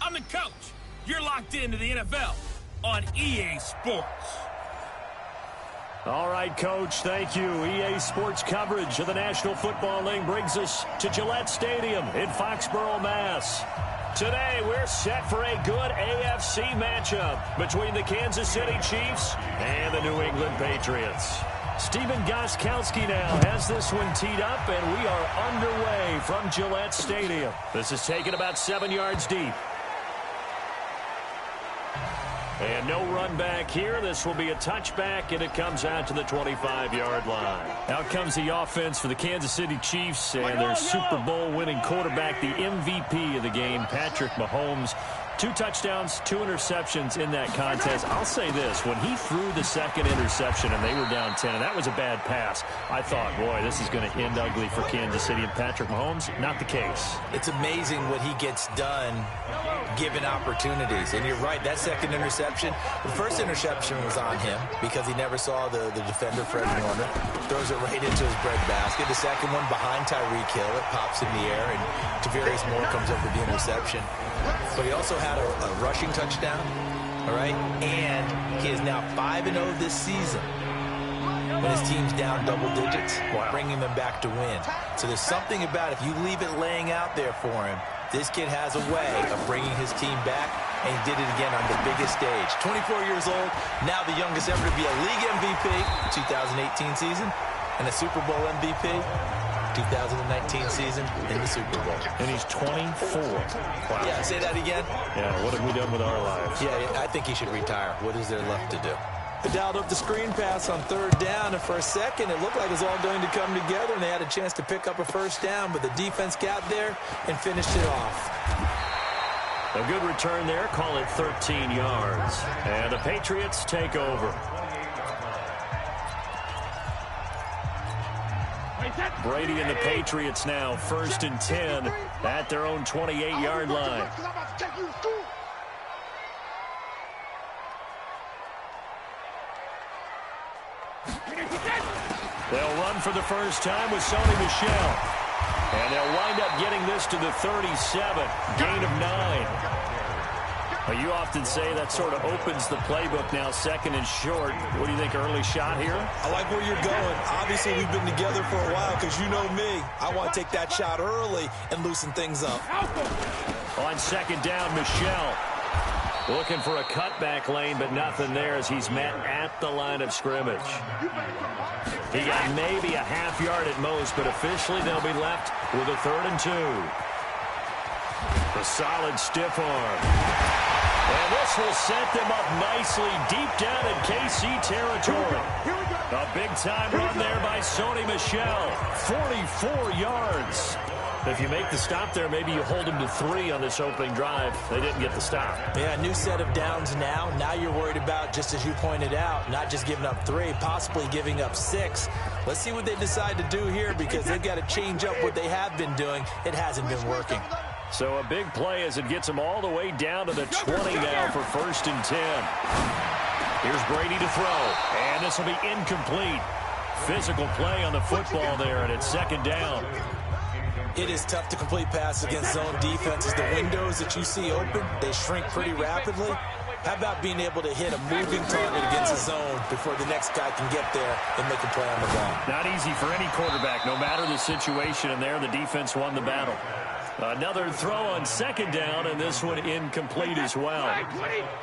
I'm the coach. You're locked into the NFL on EA Sports. All right, Coach, thank you. EA Sports coverage of the National Football League brings us to Gillette Stadium in Foxborough, Mass. Today, we're set for a good AFC matchup between the Kansas City Chiefs and the New England Patriots. Stephen Gostkowski now has this one teed up, and we are underway from Gillette Stadium. This is taken about 7 yards deep. And no run back here. This will be a touchback, and it comes out to the 25-yard line. Out comes the offense for the Kansas City Chiefs and their Super Bowl winning quarterback, the MVP of the game, Patrick Mahomes. 2 touchdowns, 2 interceptions in that contest. I'll say this, when he threw the second interception and they were down 10, and that was a bad pass, I thought, boy, this is going to end ugly for Kansas City and Patrick Mahomes. Not the case. It's amazing what he gets done given opportunities. And you're right, that second interception, the first interception was on him because he never saw the defender, Fred Warner. Throws it right into his breadbasket. The second one behind Tyreek Hill. It pops in the air, and Tavarius Moore comes up with the interception. But he also had a rushing touchdown, all right? And he is now 5-0 this season when his team's down double digits, bringing them back to win. So there's something about if you leave it laying out there for him, this kid has a way of bringing his team back, and he did it again on the biggest stage. 24 years old, now the youngest ever to be a league MVP, 2018 season, and a Super Bowl MVP. 2019 season in the Super Bowl. And he's 24. Wow. Yeah, say that again. Yeah, what have we done with our lives? Yeah, I think he should retire. What is there left to do? They dialed up the screen pass on 3rd down, and for a second, it looked like it was all going to come together, and they had a chance to pick up a first down, but the defense got there and finished it off. A good return there. Call it 13 yards. And the Patriots take over. Brady and the Patriots now 1st and 10 at their own 28-yard line. They'll run for the first time with Sony Michel. And they'll wind up getting this to the 37. Gain of 9. Well, you often say that sort of opens the playbook now, 2nd and short. What do you think, early shot here? I like where you're going. Obviously, we've been together for a while because you know me. I want to take that shot early and loosen things up. On 2nd down, Michel looking for a cutback lane, but nothing there as he's met at the line of scrimmage. He got maybe a half yard at most, but officially they'll be left with a 3rd and 2. A solid stiff arm. And this will set them up nicely deep down in KC territory. A big-time run there by Sony Michel. 44 yards. If you make the stop there, maybe you hold them to 3 on this opening drive. They didn't get the stop. Yeah, new set of downs now. Now you're worried about, just as you pointed out, not just giving up 3, possibly giving up 6. Let's see what they decide to do here because they've got to change up what they have been doing. It hasn't been working. So a big play as it gets them all the way down to the 20 now for 1st and 10. Here's Brady to throw, and this will be incomplete. Physical play on the football there, and it's 2nd down. It is tough to complete passes against zone defenses. The windows that you see open, they shrink pretty rapidly. How about being able to hit a moving target against a zone before the next guy can get there and make a play on the ball? Not easy for any quarterback, no matter the situation, and there the defense won the battle. Another throw on 2nd down, and this one incomplete as well.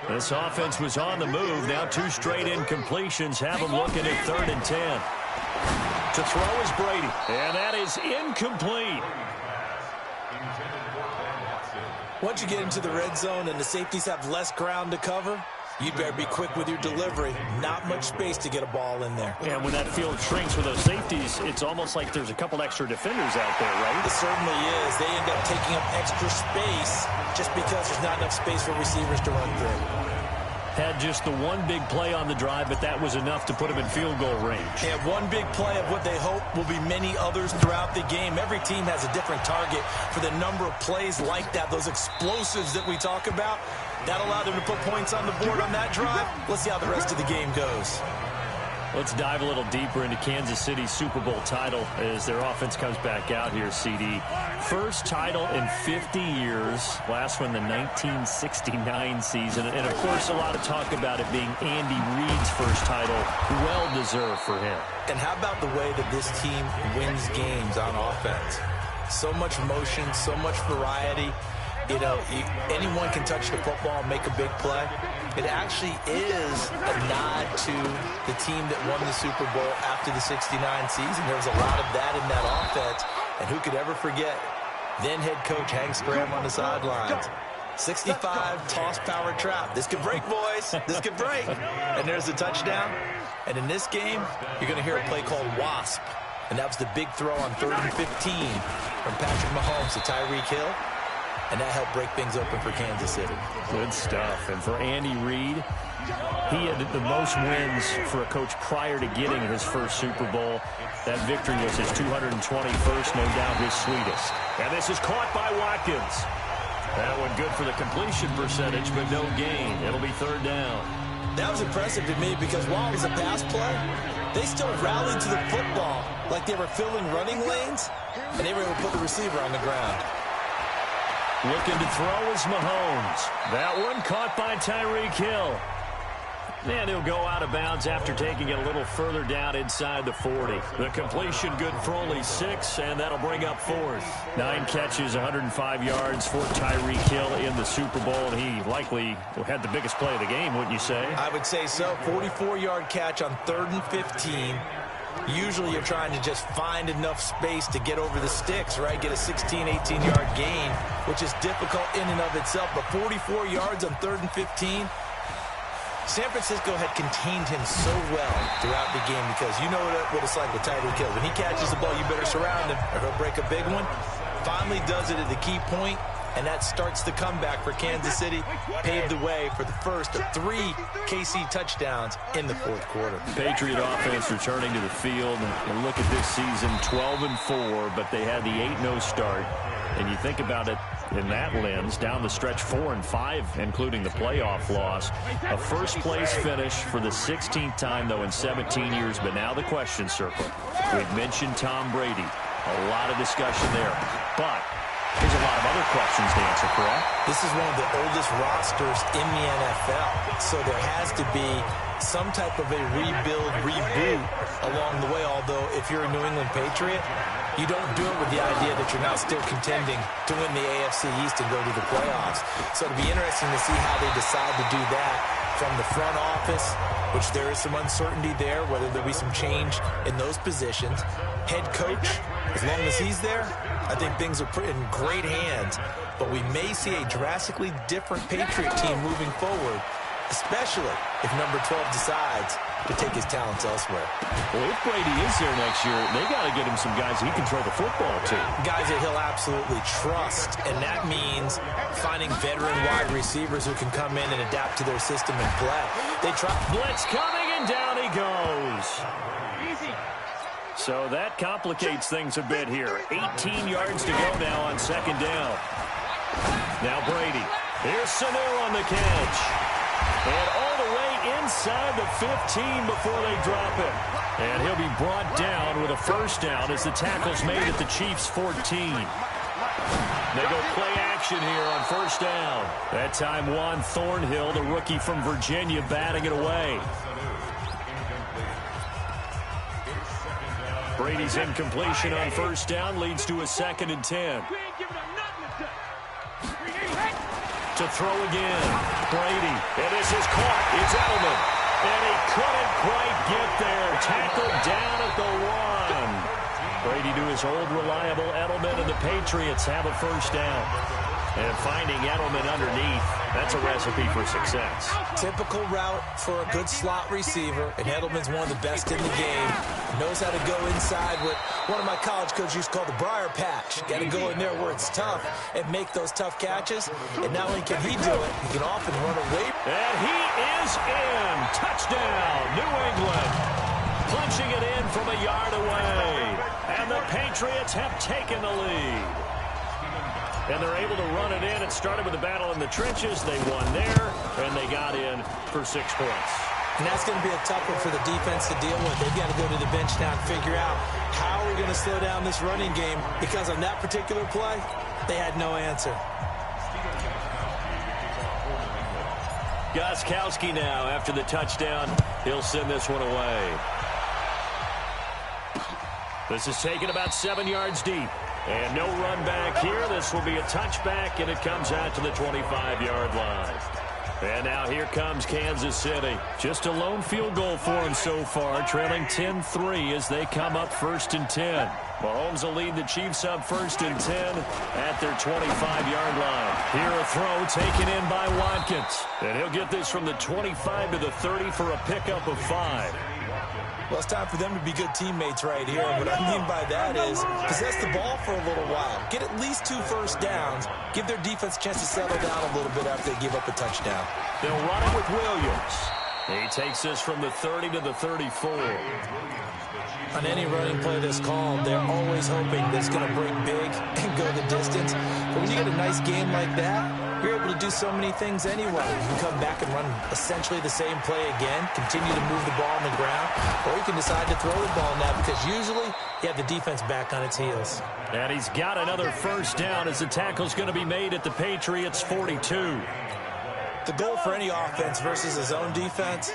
This offense was on the move. Now 2 straight incompletions have them looking at 3rd and 10. To throw is Brady, and that is incomplete. Once you get into the red zone and the safeties have less ground to cover, you better be quick with your delivery. Not much space to get a ball in there. And when that field shrinks with those safeties, it's almost like there's a couple extra defenders out there, right? It certainly is. They end up taking up extra space just because there's not enough space for receivers to run through. Had just the one big play on the drive, but that was enough to put him in field goal range. And one big play of what they hope will be many others throughout the game. Every team has a different target for the number of plays like that, those explosives that we talk about. That allowed them to put points on the board on that drive. Let's see how the rest of the game goes. Let's dive a little deeper into Kansas City's Super Bowl title as their offense comes back out here, CD. First title in 50 years. Last one, the 1969 season. And, of course, a lot of talk about it being Andy Reid's first title. Well-deserved for him. And how about the way that this team wins games on offense? So much motion, so much variety. You know, anyone can touch the football and make a big play. It actually is a nod to the team that won the Super Bowl after the 69 season. There was a lot of that in that offense. And who could ever forget then head coach Hank Graham on the sidelines. 65, toss, power, trap. This could break, boys. This could break. And there's a touchdown. And in this game, you're going to hear a play called WASP. And that was the big throw on 3rd and 15 from Patrick Mahomes to Tyreek Hill. And that helped break things open for Kansas City. Good stuff. And for Andy Reid, he had the most wins for a coach prior to getting his first Super Bowl. That victory was his 221st, no doubt his sweetest. And this is caught by Watkins. That one good for the completion percentage, but no gain. It'll be 3rd down. That was impressive to me because while it was a pass play, they still rallied to the football like they were filling running lanes, and they were able to put the receiver on the ground. Looking to throw is Mahomes. That one caught by Tyreek Hill. And he'll go out of bounds after taking it a little further down inside the 40. The completion good for only 6, and that'll bring up 4th. 9 catches, 105 yards for Tyreek Hill in the Super Bowl, and he likely had the biggest play of the game, wouldn't you say? I would say so. 44-yard catch on 3rd and 15. Usually you're trying to just find enough space to get over the sticks, right? Get a 16, 18-yard gain, which is difficult in and of itself. But 44 yards on 3rd and 15. San Francisco had contained him so well throughout the game because you know what it's like with Tyreek Hill. When he catches the ball, you better surround him or he'll break a big one. Finally does it at the key point, and that starts the comeback for Kansas City. Paved the way for the first of 3 KC touchdowns in the 4th quarter. Patriot offense returning to the field. And look at this season, 12-4, but they had the 8-0 start. And you think about it in that lens, down the stretch 4-5, including the playoff loss. A first-place finish for the 16th time, though, in 17 years. But now the question circle. We've mentioned Tom Brady. A lot of discussion there. But there's a lot of other questions to answer, correct? This is one of the oldest rosters in the NFL. So there has to be some type of a rebuild, reboot along the way. Although if you're a New England Patriot, you don't do it with the idea that you're not still contending to win the AFC East and go to the playoffs. So it'll be interesting to see how they decide to do that from the front office, which there is some uncertainty there, whether there'll be some change in those positions. Head coach, as long as he's there, I think things are in great hands. But we may see a drastically different Patriot team moving forward, especially if number 12 decides to take his talents elsewhere. Well, if Brady is there next year, they got to get him some guys he can throw the football to. Guys that he'll absolutely trust, and that means finding veteran wide receivers who can come in and adapt to their system and play. They try. Blitz coming, and down he goes. So that complicates things a bit here. 18 yards to go now on 2nd down. Now Brady. Here's Sanu on the catch. And all the way inside the 15 before they drop it. And he'll be brought down with a 1st down as the tackle's made at the Chiefs' 14. They go play action here on 1st down. That time Juan Thornhill, the rookie from Virginia, batting it away. Brady's incompletion on 1st down leads to a 2nd and 10. To throw again. Brady. And this is caught. It's Edelman. And he couldn't quite get there. Tackled down at the 1. Brady to his old reliable Edelman, and the Patriots have a 1st down. And finding Edelman underneath, that's a recipe for success. Typical route for a good slot receiver, and Edelman's one of the best in the game. Knows how to go inside what one of my college coaches used to call the briar patch. Got to go in there where it's tough and make those tough catches. And not only can he do it, he can often run away. And he is in. Touchdown, New England. Punching it in from a yard away. And the Patriots have taken the lead. And they're able to run it in. It started with a battle in the trenches. They won there, and they got in for 6 points. And that's going to be a tough one for the defense to deal with. They've got to go to the bench now and figure out how are we going to slow down this running game, because on that particular play, they had no answer. Gostkowski now after the touchdown. He'll send this one away. This is taken about 7 yards deep. And no run back here. This will be a touchback, and it comes out to the 25-yard line. And now here comes Kansas City. Just a lone field goal for them so far, trailing 10-3 as they come up 1st and 10. Mahomes will lead the Chiefs up 1st and 10 at their 25-yard line. Here a throw taken in by Watkins. And he'll get this from the 25 to the 30 for a pickup of 5. Well, it's time for them to be good teammates right here. What I mean by that is possess the ball for a little while. Get at least 2 first downs. Give their defense a chance to settle down a little bit after they give up a touchdown. They'll run it with Williams. He takes this from the 30 to the 34. On any running play that's called, they're always hoping that it's going to break big and go the distance. But when you get a nice game like that, you're able to do so many things anyway. You can come back and run essentially the same play again, continue to move the ball on the ground, or you can decide to throw the ball now, because usually you have the defense back on its heels. And he's got another first down as the tackle's going to be made at the Patriots' 42. The goal for any offense versus a zone defense,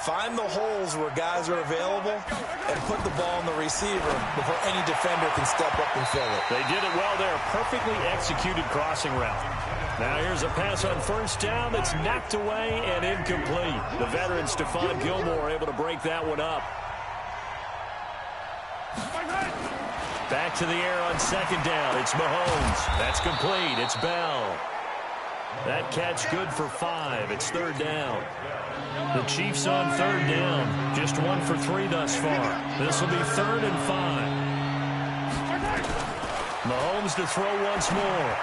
find the holes where guys are available and put the ball on the receiver before any defender can step up and fill it. They did it well there. Perfectly executed crossing route. Now here's a pass on first down that's knocked away and incomplete. The veteran Stephon Gilmore able to break that one up. Back to the air on second down. It's Mahomes. That's complete. It's Bell. That catch good for 5. It's 3rd down. The Chiefs on 3rd down. Just 1 for 3 thus far. This will be 3rd and 5. Mahomes to throw once more.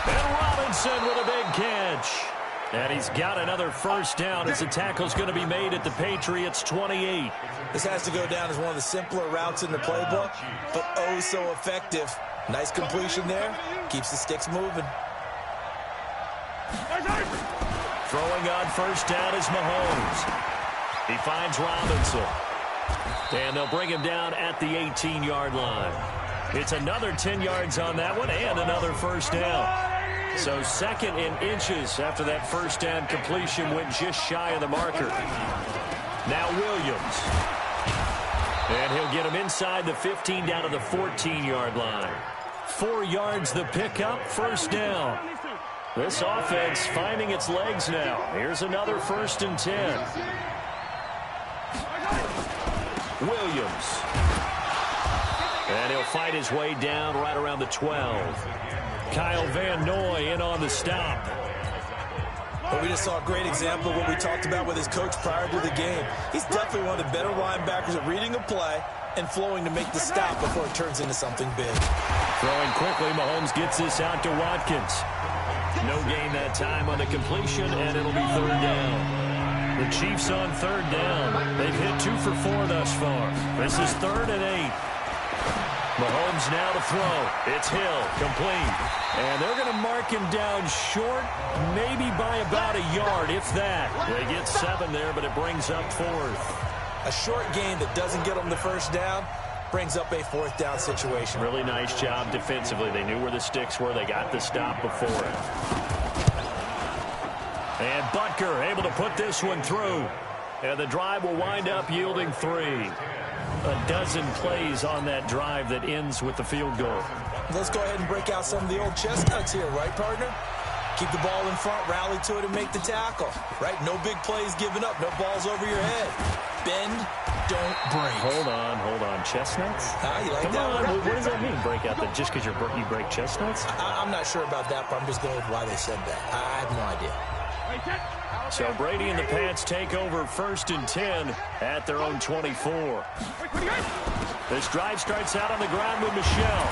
And Robinson with a big catch. And he's got another first down as the tackle's going to be made at the Patriots' 28. This has to go down as one of the simpler routes in the playbook, but oh so effective. Nice completion there. Keeps the sticks moving. Throwing on first down is Mahomes. He finds Robinson. And they'll bring him down at the 18-yard line. It's another 10 yards on that one and another first down. So 2nd and inches after that first down completion went just shy of the marker. Now Williams. And he'll get him inside the 15 down to the 14-yard line. 4 yards the pickup, first down. This offense finding its legs now. Here's another 1st and 10. Williams. And he'll fight his way down right around the 12. Kyle Van Noy in on the stop. But we just saw a great example of what we talked about with his coach prior to the game. He's definitely one of the better linebackers at reading a play and flowing to make the stop before it turns into something big. Throwing quickly, Mahomes gets this out to Watkins. No gain that time on the completion, and it'll be 3rd down. The Chiefs on 3rd down. They've hit 2 for 4 thus far. This is 3rd and 8. Mahomes now to throw. It's Hill, complete. And they're going to mark him down short, maybe by about a yard, if that. They get 7 there, but it brings up 4th. A short gain that doesn't get them the first down brings up a 4th down situation. Really nice job defensively. They knew where the sticks were. They got the stop before it. And Butker able to put this one through. And the drive will wind up yielding 3. A dozen plays on that drive that ends with the field goal. Let's go ahead and break out some of the old chestnuts here, right, partner? Keep the ball in front, rally to it, and make the tackle, right? No big plays given up, no balls over your head. Bend, don't break. Hold on. Chestnuts? You like Come that on, one? what does that mean, break out? That just because you break chestnuts? I'm not sure about that, but I'm just going with why they said that. I have no idea. So Brady and the Pats take over 1st and 10 at their own 24. This drive starts out on the ground with Michel.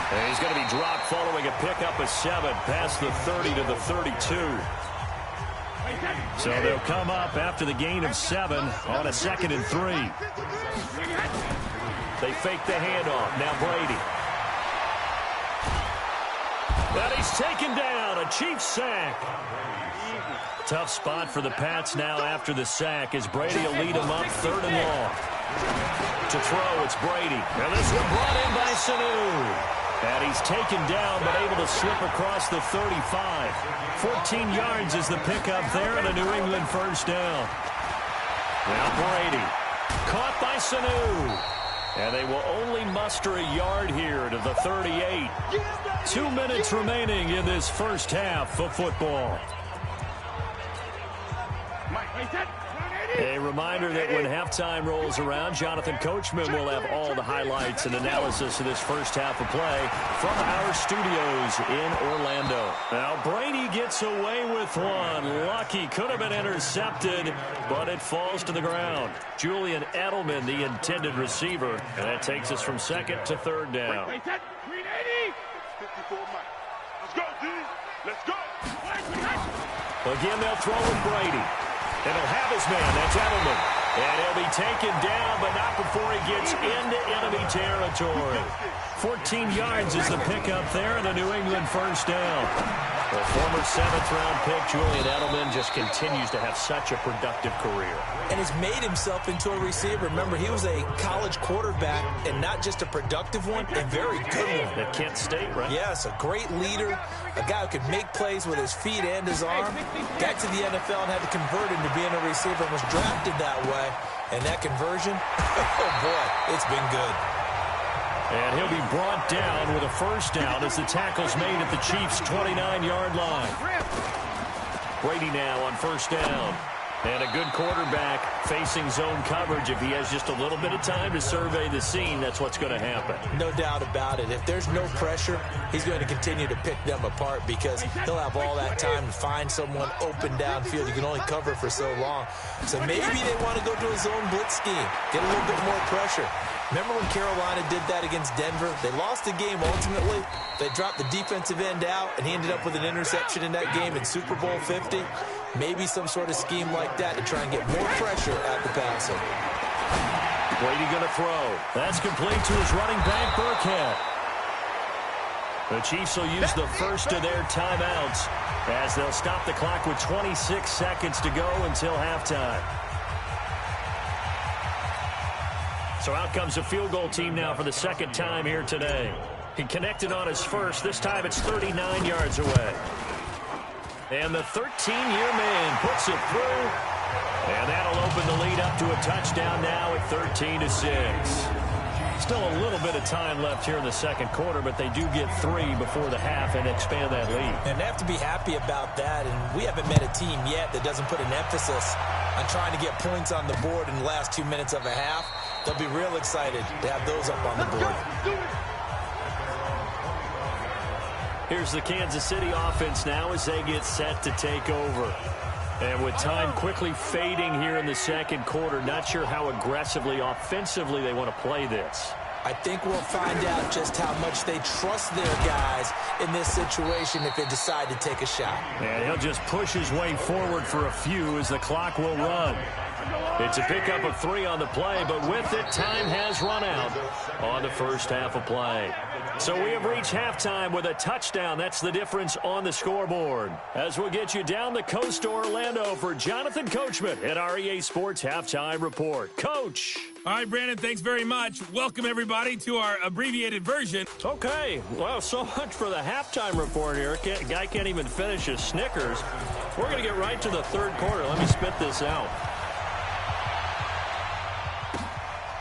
And he's going to be dropped following a pickup of 7 past the 30 to the 32. So they'll come up after the gain of 7 on a 2nd and 3. They fake the handoff. Now Brady. And he's taken down. A Chiefs sack. Tough spot for the Pats now after the sack as Brady will lead them up 3rd and long. To throw, it's Brady. And this one brought in by Sanu. And he's taken down but able to slip across the 35. 14 yards is the pickup there and a New England first down. Now Brady. Caught by Sanu. And they will only muster a yard here to the 38. 2 minutes remaining in this first half of football. A reminder that when halftime rolls around, Jonathan Coachman will have all the highlights and analysis of this first half of play from our studios in Orlando. Now Brady gets away with one. Lucky, could have been intercepted, but it falls to the ground. Julian Edelman, the intended receiver, and that takes us from 2nd to 3rd down. Let's go. Again, they'll throw with Brady. And he'll have his man. That's Edelman. And he'll be taken down, but not before he gets into enemy territory. 14 yards is the pickup there, and a New England first down. The former 7th-round pick, Julian Edelman, just continues to have such a productive career. And has made himself into a receiver. Remember, he was a college quarterback, and not just a productive one, a very good one. At Kent State, right? Yes, a great leader, a guy who could make plays with his feet and his arm. Got to the NFL and had to convert into being a receiver and was drafted that way. And that conversion, oh boy, it's been good. And he'll be brought down with a first down as the tackle's made at the Chiefs' 29-yard line. Brady now on first down. And a good quarterback facing zone coverage. If he has just a little bit of time to survey the scene, that's what's going to happen. No doubt about it. If there's no pressure, he's going to continue to pick them apart because he'll have all that time to find someone open downfield. You can only cover for so long. So maybe they want to go to a zone blitz scheme, get a little bit more pressure. Remember when Carolina did that against Denver? They lost the game ultimately. They dropped the defensive end out, and he ended up with an interception in that game in Super Bowl 50. Maybe some sort of scheme like that to try and get more pressure at the passer. Brady going to throw. That's complete to his running back, Burkhead. The Chiefs will use the first of their timeouts as they'll stop the clock with 26 seconds to go until halftime. So out comes a field goal team now for the second time here today. He connected on his first. This time it's 39 yards away. And the 13-year man puts it through. And that'll open the lead up to a touchdown now at 13-6. Still a little bit of time left here in the second quarter, but they do get 3 before the half and expand that lead. And they have to be happy about that. And we haven't met a team yet that doesn't put an emphasis on trying to get points on the board in the last 2 minutes of a half. They'll be real excited to have those up on the board. Here's the Kansas City offense now as they get set to take over. And with time quickly fading here in the second quarter, not sure how aggressively, offensively they want to play this. I think we'll find out just how much they trust their guys in this situation if they decide to take a shot. And he'll just push his way forward for a few as the clock will run. It's a pickup of 3 on the play, but with it, time has run out on the first half of play. So we have reached halftime with a touchdown. That's the difference on the scoreboard. As we'll get you down the coast to Orlando for Jonathan Coachman at our EA Sports Halftime Report. Coach. All right, Brandon, thanks very much. Welcome, everybody, to our abbreviated version. Okay. Well, so much for the halftime report here. Guy can't even finish his Snickers. We're going to get right to the third quarter. Let me spit this out.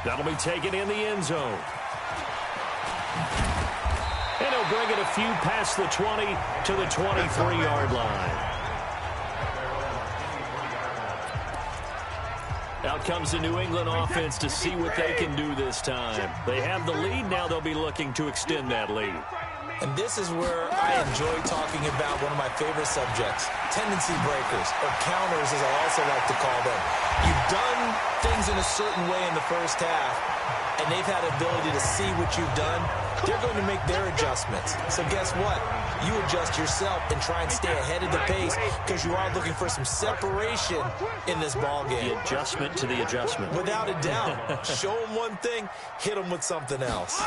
That'll be taken in the end zone. And he'll bring it a few past the 20 to the 23-yard line. Out comes the New England offense to see what they can do this time. They have the lead. Now they'll be looking to extend that lead. And this is where I enjoy talking about one of my favorite subjects, tendency breakers, or counters as I also like to call them. You've done things in a certain way in the first half, and they've had the ability to see what you've done. They're going to make their adjustments. So guess what? You adjust yourself and try and stay ahead of the pace because you are looking for some separation in this ball game. The adjustment to the adjustment. Without a doubt. Show them one thing, hit them with something else.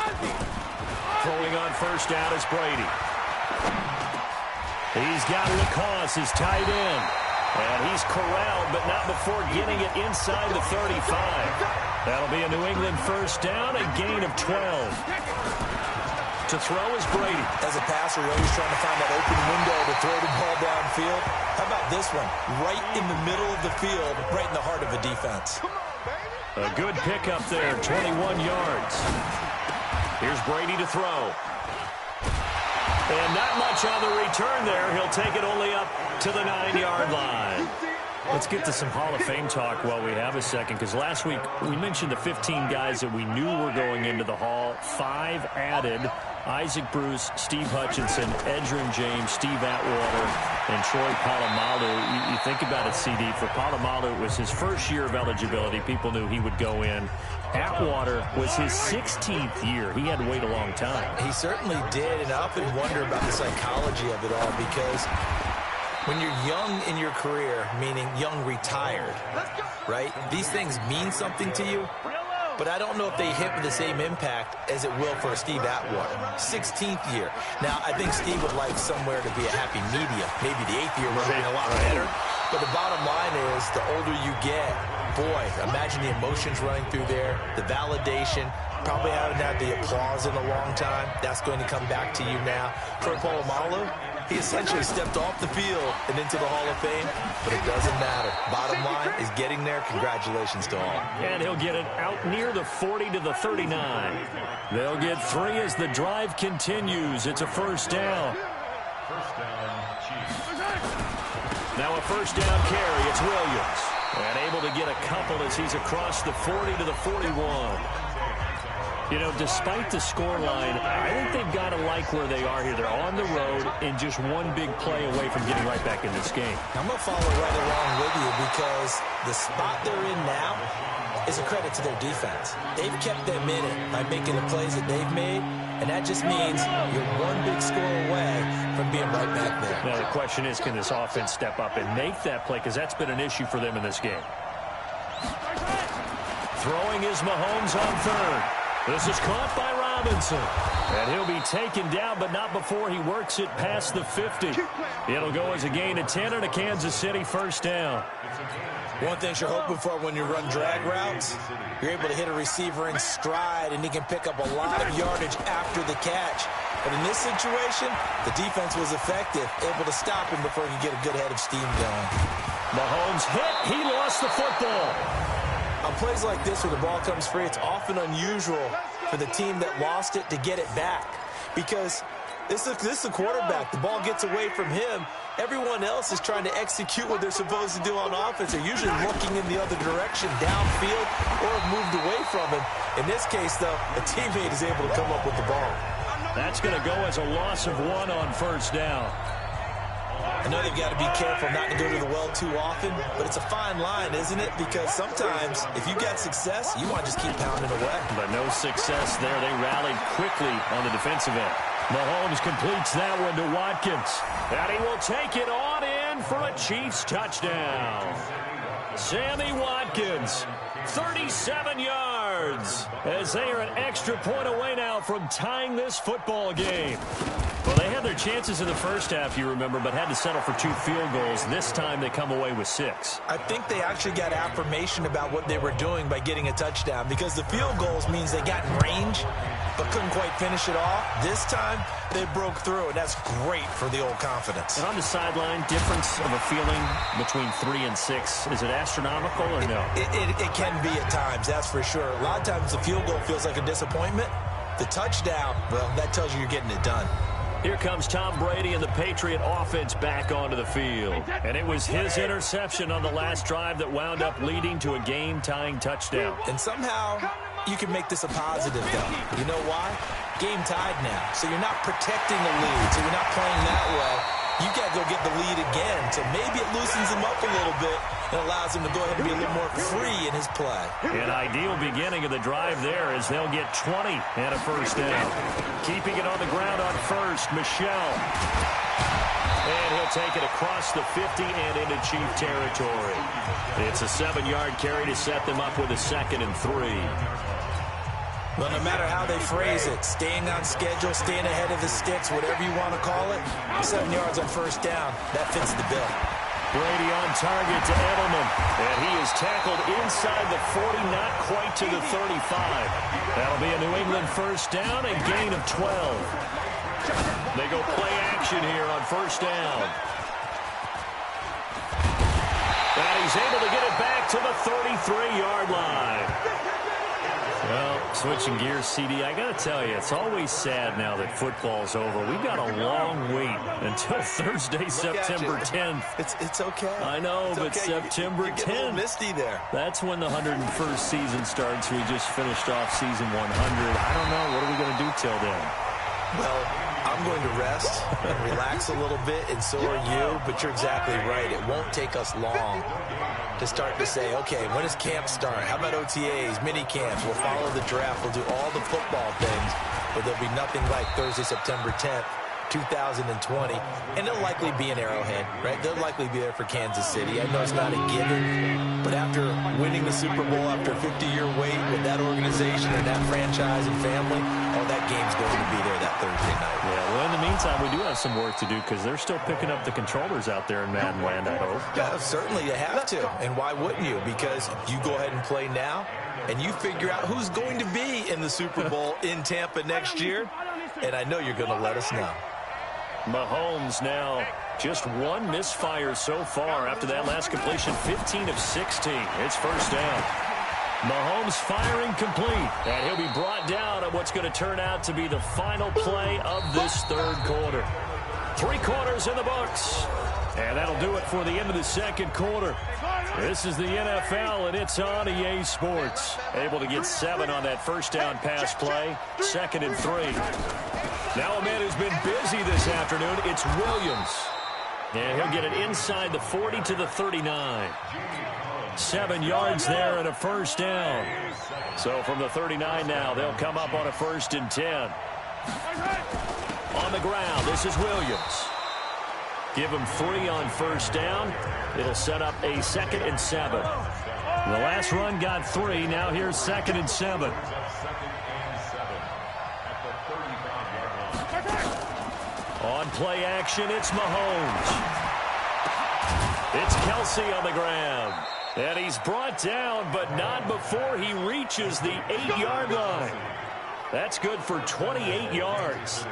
Throwing on first down is Brady. He's got Lacoste, his tight end. And he's corralled, but not before getting it inside the 35. That'll be a New England first down, a gain of 12. To throw is Brady. As a passer, you're always trying to find that open window to throw the ball downfield. How about this one? Right in the middle of the field, right in the heart of a defense. A good pickup there, 21 yards. Here's Brady to throw. And not much on the return there. He'll take it only up to the 9-yard line. Let's get to some Hall of Fame talk while we have a second, because last week we mentioned the 15 guys that we knew were going into the Hall. 5 added: Isaac Bruce, Steve Hutchinson, Edgerrin James, Steve Atwater, and Troy Polamalu. You think about it, CD. For Polamalu, it was his first year of eligibility. People knew he would go in. Atwater was his 16th year. He had to wait a long time. He certainly did, and I often wonder about the psychology of it all, because when you're young in your career, meaning young retired, right, these things mean something to you, but I don't know if they hit with the same impact as it will for Steve Atwater. 16th year. Now, I think Steve would like somewhere to be a happy medium. Maybe the 8th year would have been a lot better. But the bottom line is, the older you get, boy, imagine the emotions running through there, the validation, probably haven't had the applause in a long time. That's going to come back to you now. Troy Polamalu, he essentially stepped off the field and into the Hall of Fame, but it doesn't matter. Bottom line is getting there. Congratulations to all. And he'll get it out near the 40 to the 39. They'll get 3 as the drive continues. It's a first down. Now a first down carry. It's Williams. And able to get a couple as he's across the 40 to the 41. You know, despite the scoreline, I think they've got to like where they are here. They're on the road and just one big play away from getting right back in this game. I'm going to follow right along with you, because the spot they're in now is a credit to their defense. They've kept them in it by making the plays that they've made, and that just means you're one big score away from being right back there. Now, the question is, can this offense step up and make that play? Because that's been an issue for them in this game. Throwing is Mahomes on third. This is caught by Robinson. And he'll be taken down, but not before he works it past the 50. It'll go as a gain of 10 and a Kansas City first down. One thing you're hoping for when you run drag routes, you're able to hit a receiver in stride, and he can pick up a lot of yardage after the catch. But in this situation, the defense was effective, able to stop him before he could get a good head of steam going. Mahomes hit. He lost the football. On plays like this where the ball comes free, it's often unusual for the team that lost it to get it back, because this is the quarterback. The ball gets away from him. Everyone else is trying to execute what they're supposed to do on offense. They're usually looking in the other direction, downfield, or have moved away from him. In this case, though, a teammate is able to come up with the ball. That's going to go as a loss of 1 on first down. I know they've got to be careful not to go to the well too often, but it's a fine line, isn't it? Because sometimes, if you got success, you want to just keep pounding away. But no success there. They rallied quickly on the defensive end. Mahomes completes that one to Watkins. And he will take it on in for a Chiefs touchdown. Sammy Watkins, 37 yards, as they are an extra point away now from tying this football game. Well, they had their chances in the first half, you remember, but had to settle for 2 field goals. This time they come away with 6. I think they actually got affirmation about what they were doing by getting a touchdown, because the field goals means they got in range but couldn't quite finish it off. This time, they broke through, and that's great for the old confidence. And on the sideline, difference of a feeling between 3 and 6, is it astronomical or no? It can be at times, that's for sure. A lot of times the field goal feels like a disappointment. The touchdown, well, that tells you you're getting it done. Here comes Tom Brady and the Patriot offense back onto the field. And it was his interception on the last drive that wound up leading to a game-tying touchdown. And somehow you can make this a positive, though. You know why? Game tied now. So you're not protecting the lead, so you're not playing that way. You got to go get the lead again. So maybe it loosens him up a little bit and allows him to go ahead and be a little more free in his play. An ideal beginning of the drive there as they'll get 20 and a first down. Keeping it on the ground on first, Michelle. And he'll take it across the 50 and into Chief territory. It's a 7-yard carry to set them up with a 2nd and 3. Well, no matter how they phrase it, staying on schedule, staying ahead of the sticks, whatever you want to call it, 7 yards on first down, that fits the bill. Brady on target to Edelman, and he is tackled inside the 40, not quite to the 35. That'll be a New England first down, a gain of 12. They go play action here on first down. And he's able to get it back to the 33-yard line. Well, switching gears, CD, I got to tell you, it's always sad now that football's over. We've got a long wait until Thursday, September 10th. It's okay. I know, it's but okay. September 10th. You get a little misty there. That's when the 101st season starts. We just finished off season 100. I don't know. What are we going to do till then? Well, I'm going to rest and relax a little bit, and so are you, but you're exactly right. It won't take us long to start to say, okay, when does camp start? How about OTAs, mini camps? We'll follow the draft. We'll do all the football things, but there'll be nothing like Thursday, September 10th, 2020, and it'll likely be an Arrowhead, right? They'll likely be there for Kansas City. I know it's not a given, but after winning the Super Bowl after a 50-year wait with that organization and that franchise and family, oh, that game's going to be there that Thursday night. Yeah, well, in the meantime, we do have some work to do because they're still picking up the controllers out there in Madden land, I hope. Yeah, certainly you have to, and why wouldn't you? Because you go ahead and play now, and you figure out who's going to be in the Super Bowl in Tampa next year, and I know you're going to let us know. Mahomes now just one misfire so far after that last completion, 15 of 16. It's first down. Mahomes firing complete, and he'll be brought down on what's going to turn out to be the final play of this third quarter. 3 quarters in the books, and that'll do it for the end of the second quarter. This is the NFL, and it's on EA Sports. Able to get 7 on that first down pass play, 2nd and 3. Now a man who's been busy this afternoon, it's Williams. And he'll get it inside the 40 to the 39. 7 yards there and a first down. So from the 39 now, they'll come up on a 1st and 10. On the ground, this is Williams. Give him 3 on first down. It'll set up a 2nd and 7. The last run got 3. Now here's 2nd and 7. On play action, it's Mahomes. It's Kelsey on the ground. And he's brought down, but not before he reaches the 8-yard line. That's good for 28 yards.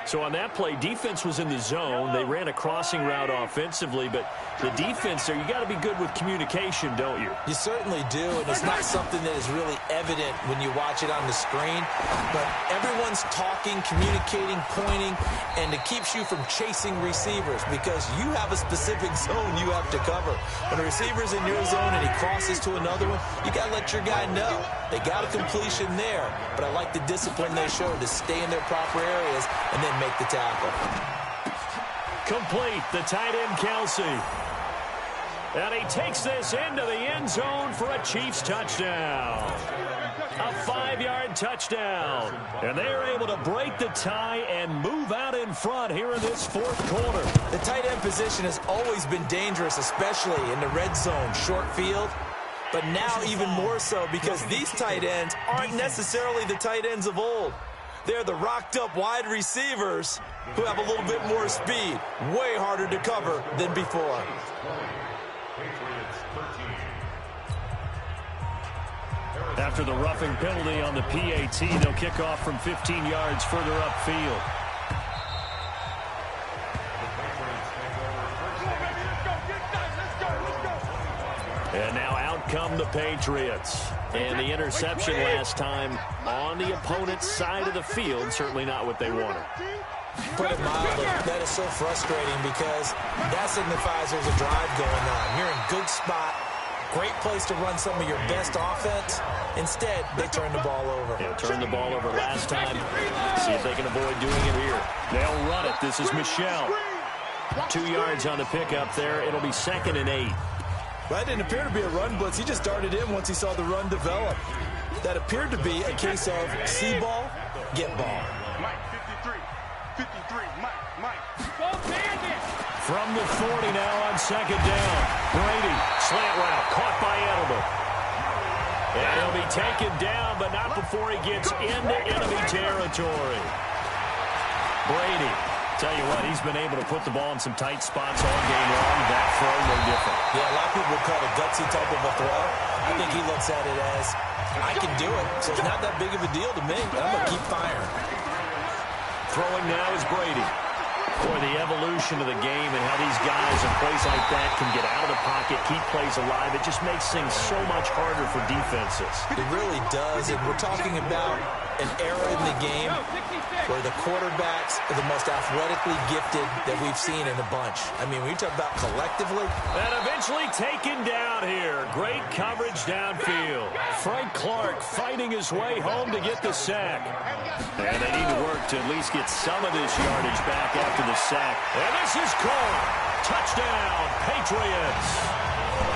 So on that play, defense was in the zone. They ran a crossing route offensively, but the defense there, you got to be good with communication, don't you? You certainly do, and it's not something that is really evident when you watch it on the screen, but everyone's talking, communicating, pointing, and it keeps you from chasing receivers because you have a specific zone you have to cover. When a receiver's in your zone and he crosses to another one, you got to let your guy know. They got a completion there, but I like the discipline they showed to stay in their proper areas and then make the tackle. Complete, the tight end Kelsey. And he takes this into the end zone for a Chiefs touchdown. A 5-yard touchdown. And they are able to break the tie and move out in front here in this 4th quarter. The tight end position has always been dangerous, especially in the red zone, short field. But now even more so because these tight ends aren't necessarily the tight ends of old. They're the rocked-up wide receivers who have a little bit more speed. Way harder to cover than before. After the roughing penalty on the PAT, they'll kick off from 15 yards further upfield. And now out come the Patriots. And the interception last time on the opponent's side of the field, certainly not what they wanted. Put it mildly, that is so frustrating because that signifies there's a drive going on. You're in good spot, great place to run some of your best offense. Instead, they turn the ball over. Yeah, turned the ball over last time. See if they can avoid doing it here. They'll run it. This is Michel. 2 yards on the pickup there. It'll be 2nd and 8. That didn't appear to be a run blitz. He just darted in once he saw the run develop. That appeared to be a case of see ball, get ball. Mike, 53, Mike. From the 40 now on 2nd down. Brady, slant route, caught by Edelman. And he'll be taken down, but not before he gets into enemy territory. Brady, tell you what, he's been able to put the ball in some tight spots all game long. That throw, no different. Yeah, a lot of people call it a gutsy type of a throw. I think he looks at it as, I can do it, so it's not that big of a deal to me. I'm going to keep firing. Throwing now is Brady. Boy, the evolution of the game and how these guys in plays like that can get out of the pocket, keep plays alive, it just makes things so much harder for defenses. It really does, and we're talking about an era in the game where the quarterbacks are the most athletically gifted that we've seen in a bunch. I mean, when you talk about collectively. And eventually taken down here. Great coverage downfield. Frank Clark fighting his way home to get the sack. And they need to work to at least get some of this yardage back after the sack. And this is caught. Touchdown, Patriots.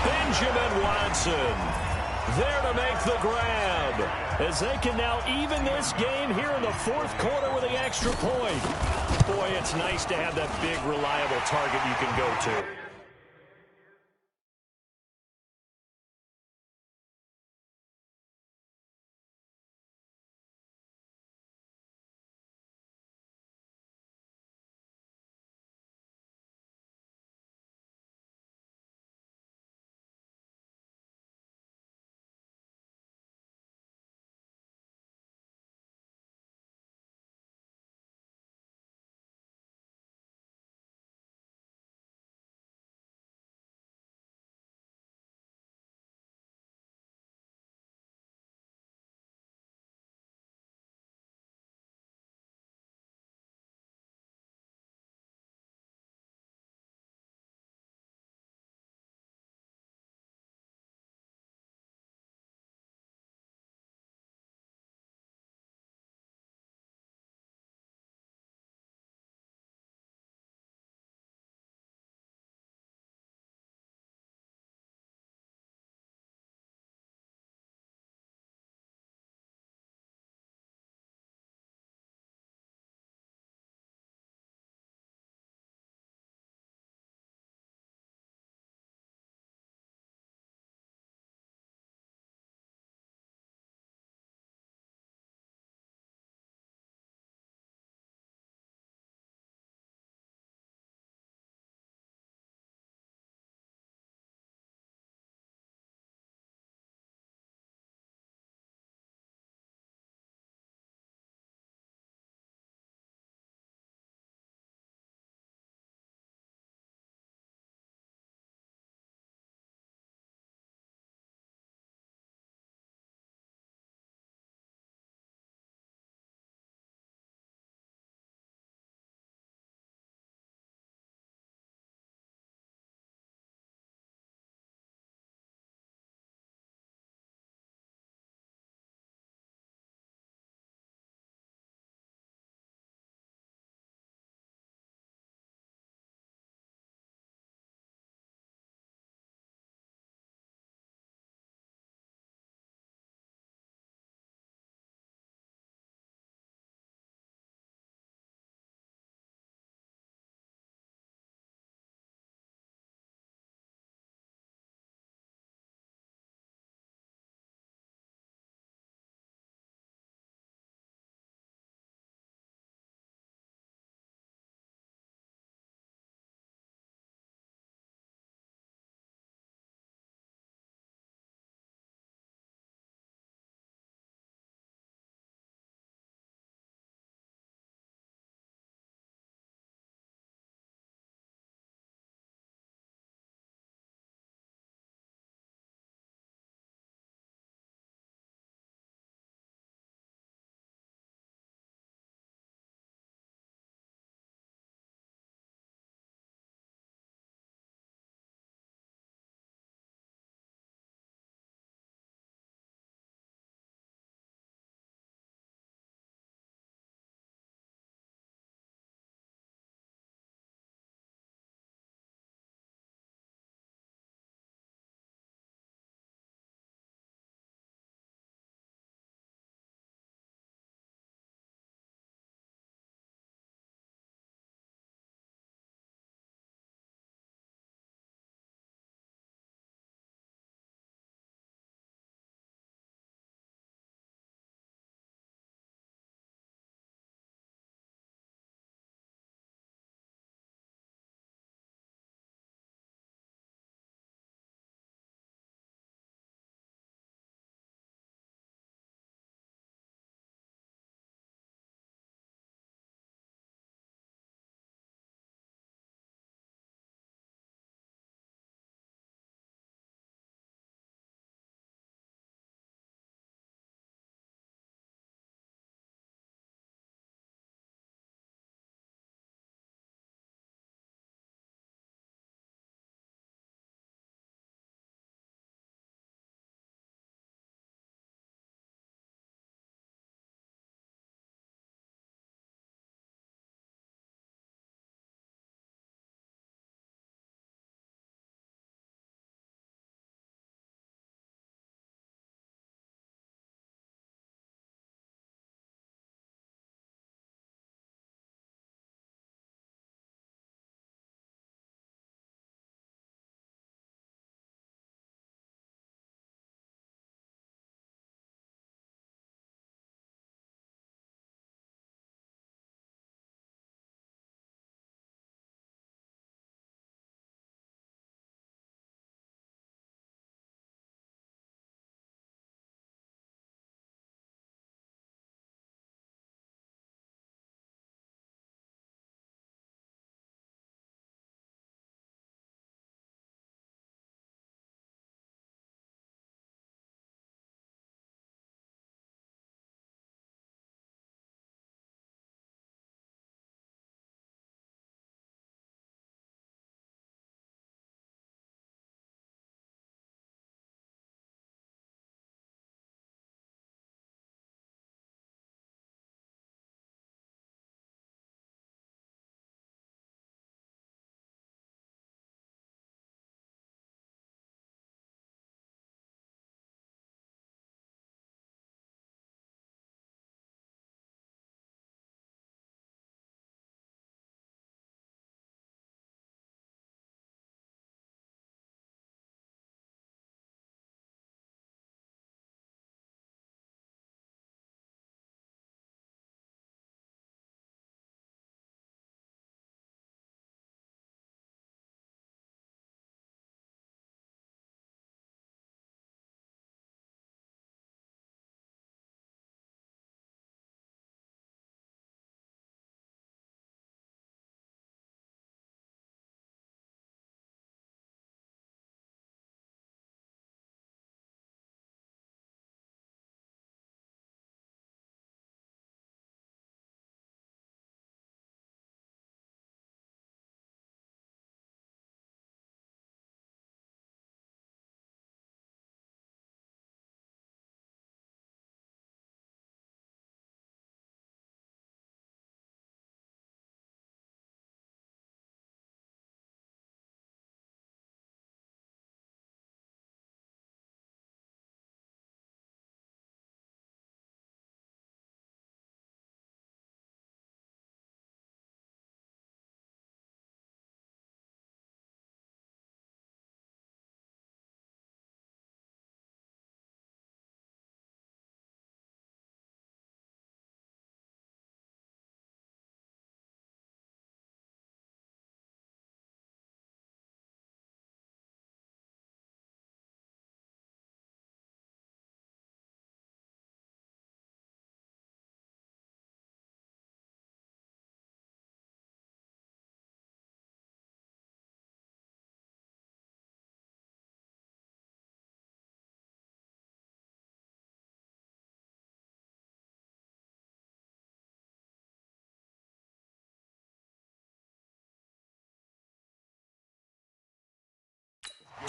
Benjamin Watson there to make the grab, as they can now even this game here in the fourth quarter with the extra point. Boy, it's nice to have that big, reliable target you can go to.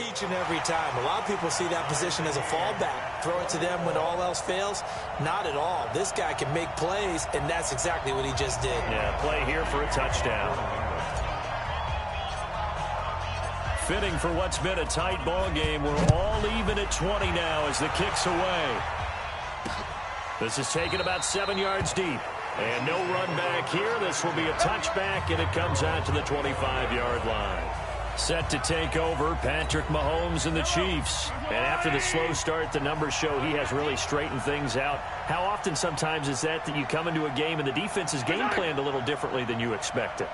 each and every time. A lot of people see that position as a fallback. Throw it to them when all else fails. Not at all. This guy can make plays, and that's exactly what he just did. Yeah, play here for a touchdown. Fitting for what's been a tight ball game. We're all even at 20 now as the kick's away. This is taken about 7 yards deep. And no run back here. This will be a touchback, and it comes out to the 25-yard line. Set to take over, Patrick Mahomes and the Chiefs. And after the slow start, the numbers show he has really straightened things out. How often sometimes is that you come into a game and the defense is game planned a little differently than you expected?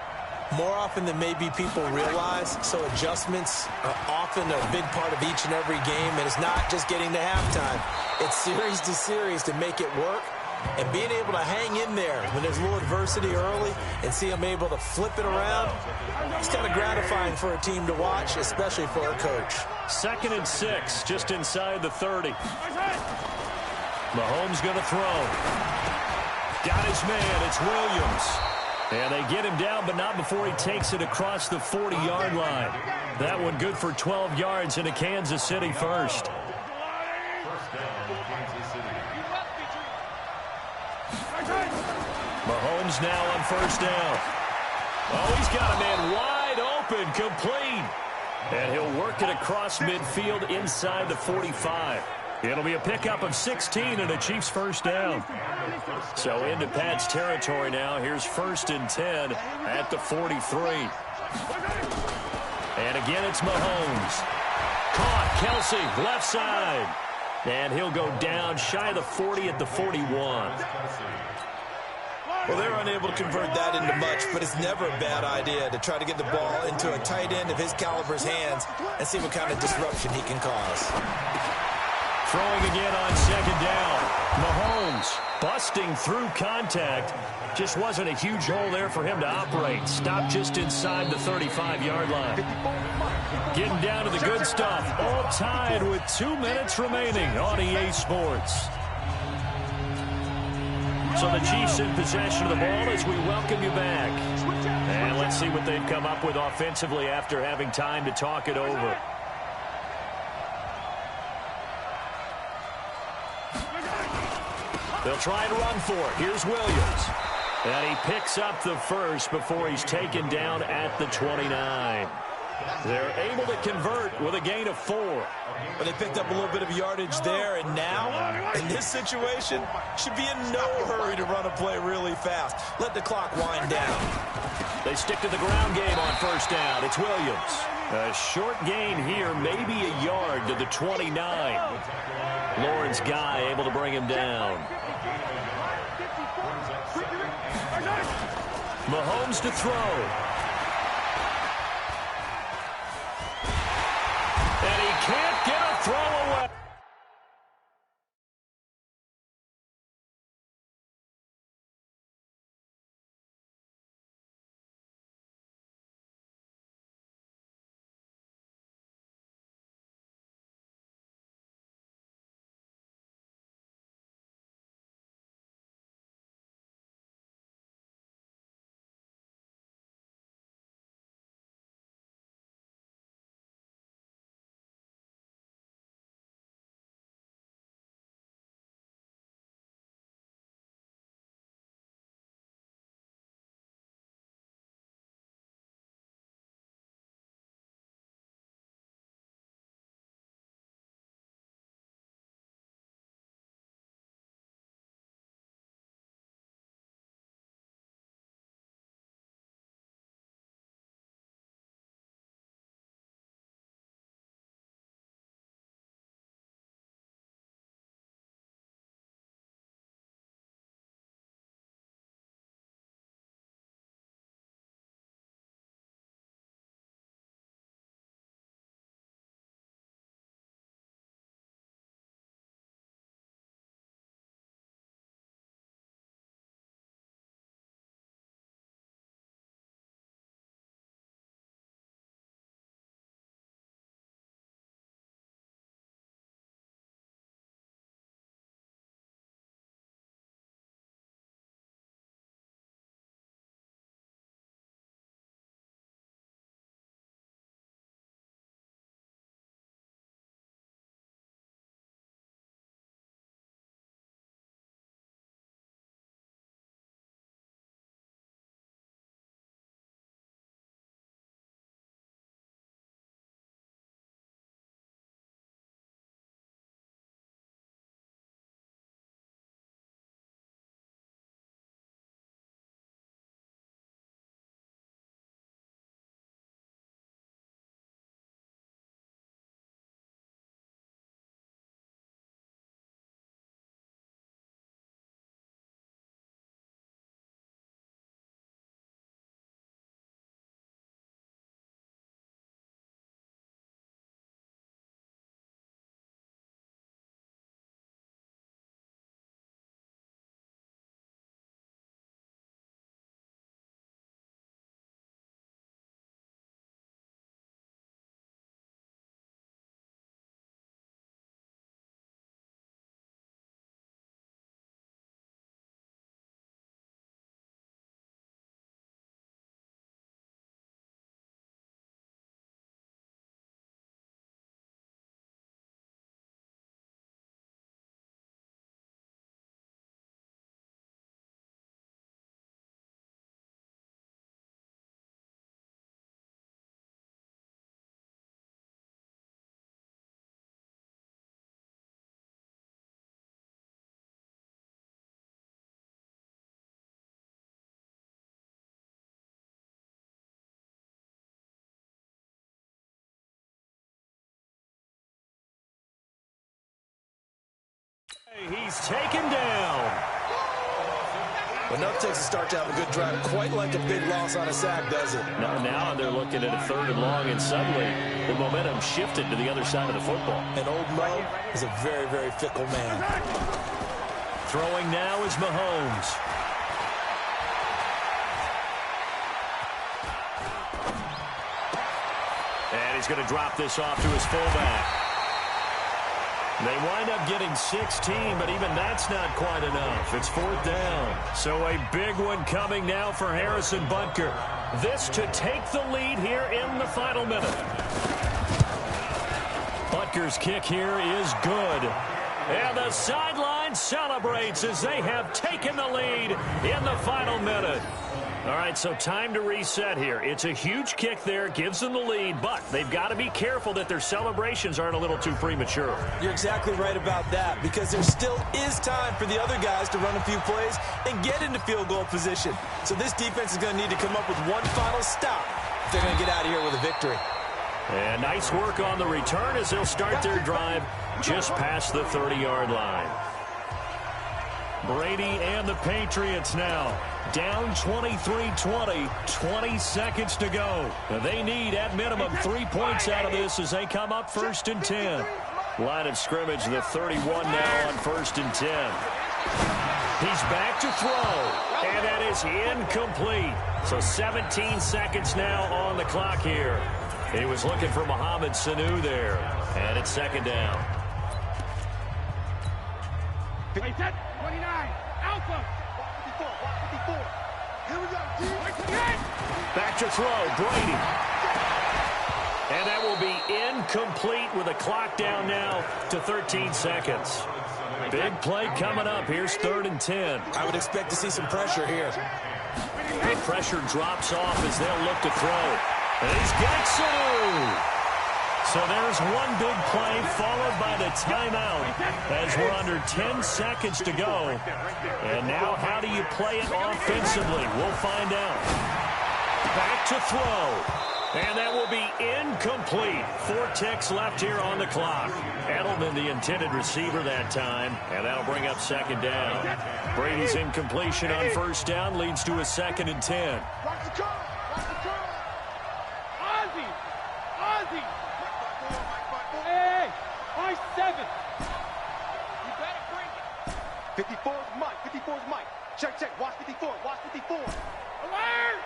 More often than maybe people realize, so adjustments are often a big part of each and every game, and it's not just getting to halftime. It's series to series to make it work, and being able to hang in there when there's a little adversity early and see them able to flip it around, it's kind of gratifying for a team to watch, especially for a coach. 2nd and 6, just inside the 30. Mahomes going to throw. Got his man, it's Williams. And they get him down, but not before he takes it across the 40-yard line. That one good for 12 yards into Kansas City first. Mahomes now on 1st down. Oh, he's got a man wide open, complete. And he'll work it across midfield inside the 45. It'll be a pickup of 16 and a Chiefs 1st down. So into Pat's territory now. Here's 1st and 10 at the 43. And again, it's Mahomes. Caught, Kelsey, left side. And he'll go down shy of the 40 at the 41. Well, they're unable to convert that into much, but it's never a bad idea to try to get the ball into a tight end of his caliber's hands and see what kind of disruption he can cause. Throwing again on 2nd down. Mahomes busting through contact. Just wasn't a huge hole there for him to operate. Stopped just inside the 35-yard line. Getting down to the good stuff. All tied with 2 minutes remaining on EA Sports. So the Chiefs in possession of the ball as we welcome you back. And let's see what they've come up with offensively after having time to talk it over. They'll try and run for it. Here's Williams. And he picks up the first before he's taken down at the 29. They're able to convert with a gain of 4. But they picked up a little bit of yardage there, and now, in this situation, should be in no hurry to run a play really fast. Let the clock wind down. They stick to the ground game on 1st down. It's Williams. A short gain here, maybe a yard to the 29. Lawrence Guy able to bring him down. Mahomes to throw. And he can't get a throw away. He's taken down. Enough takes a start to have a good drive. Quite like a big loss on a sack, does it? Now they're looking at a 3rd and long, and suddenly the momentum shifted to the other side of the football. And old Mo is a very, very fickle man. Throwing now is Mahomes. And he's going to drop this off to his fullback. They wind up getting 16, but even that's not quite enough. It's 4th down. So a big one coming now for Harrison Butker. This to take the lead here in the final minute. Butker's kick here is good. And the sideline celebrates as they have taken the lead in the final minute. All right, so time to reset here. It's a huge kick there, gives them the lead, but they've got to be careful that their celebrations aren't a little too premature. You're exactly right about that, because there still is time for the other guys to run a few plays and get into field goal position. So this defense is going to need to come up with one final stop if they're going to get out of here with a victory. And nice work on the return as they'll start their drive just past the 30-yard line. Brady and the Patriots now down 23-20, 20 seconds to go. They need, at minimum, 3 points out of this as they come up 1st and 10. Line of scrimmage, the 31 now on 1st and 10. He's back to throw, and that is incomplete. So 17 seconds now on the clock here. He was looking for Mohamed Sanu there, and it's 2nd down. 29, Alpha. 54. Here we go, Back to throw, Brady. And that will be incomplete with the clock down now to 13 seconds. Big play coming up. Here's 3rd and 10. I would expect to see some pressure here. The pressure drops off as they'll look to throw. And he's got Sanu. So there's one big play followed by the timeout as we're under 10 seconds to go. And now how do you play it offensively? We'll find out. Back to throw. And that will be incomplete. 4 ticks left here on the clock. Edelman, the intended receiver that time. And that'll bring up 2nd down. Brady's incompletion on 1st down leads to a 2nd and 10. Hey, my 7. You better bring it. 54 is Mike. 54 is Mike. Check. Watch 54. Watch 54. Alert!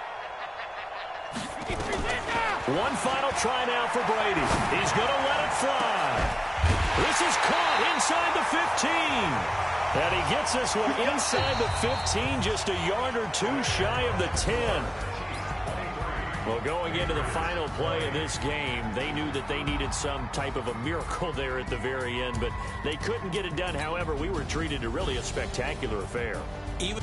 53's in now. One final try now for Brady. He's going to let it fly. This is caught inside the 15. And he gets this one inside the 15, just a yard or 2 shy of the 10. Well, going into the final play of this game, they knew that they needed some type of a miracle there at the very end, but they couldn't get it done. However, we were treated to really a spectacular affair. Even